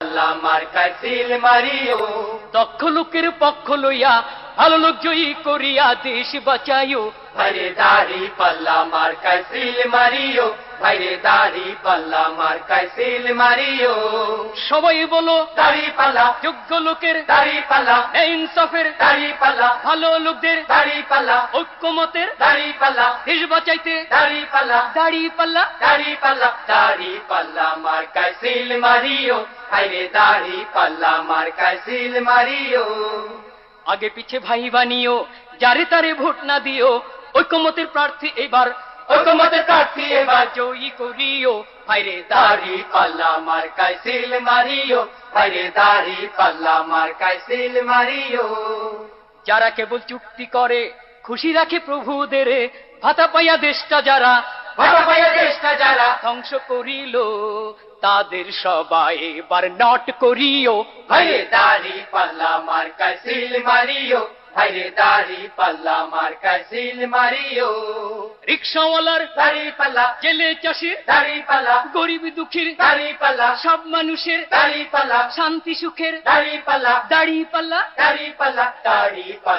পাল্লা মার্কায় seal Mario, দক্ষ লোকের পক্ষ লইয়া ভালো লোক জয়ী করিয়া দেশ বাঁচাইও। ভাইরে দাড়ি পাল্লা মার্কায় সিল মারিও, ভাইরে দাড়ি পাল্লা মার্কায় সিল মারিও। সবাই বলো দাড়ি পাল্লা, যোগ্য লোকের দাড়ি পাল্লা, ইনসাফের দাড়ি পাল্লা, ভালো লোকদের দাড়ি পাল্লা, ঐক্যমতের দাড়ি পাল্লা, দেশ বাঁচাইতে দাড়ি পাল্লা, দাড়ি পাল্লা। দাড়ি পাল্লা, দাড়ি পাল্লা মার্কায় সিল মারিও, ভাইরে দাড়ি পাল্লা মার্কায় সিল মারিও। আগে পিছে ভাই বানিও, যারে তারে ভোট না দিও, ঐক্যমতের প্রার্থী এবার ঐক্যমতের প্রার্থী এবার জয়ী করিও। ভাইরে দাড়ি পাল্লা মার্কায় সিল মারিও, ভাইরে দাড়ি পাল্লা মার্কায় সিল মারিও। যারা কেবল চুক্তি করে খুশি রাখে প্রভুদের, ভাতা পাইয়া দেশটা যারা ভাতা পাইয়া দেশটা যারা ধ্বংস করিল, তাদের সবাই এবার নট করিও। ভাইরে দাড়ি পাল্লা মার্কায় সিল মারিও, ভাইরে দাড়ি পাল্লা মার্কায় সিল মারিও। রিক্সাওয়ালার দাড়ি পাল্লা, জেলে চাষির দাড়ি পাল্লা, গরিব দুঃখীর দাড়ি পাল্লা, সব মানুষের দাড়ি পাল্লা, শান্তি সুখের দাড়ি পাল্লা, দাড়ি পাল্লা। দাড়ি পাল্লা, দাড়ি পাল্লা।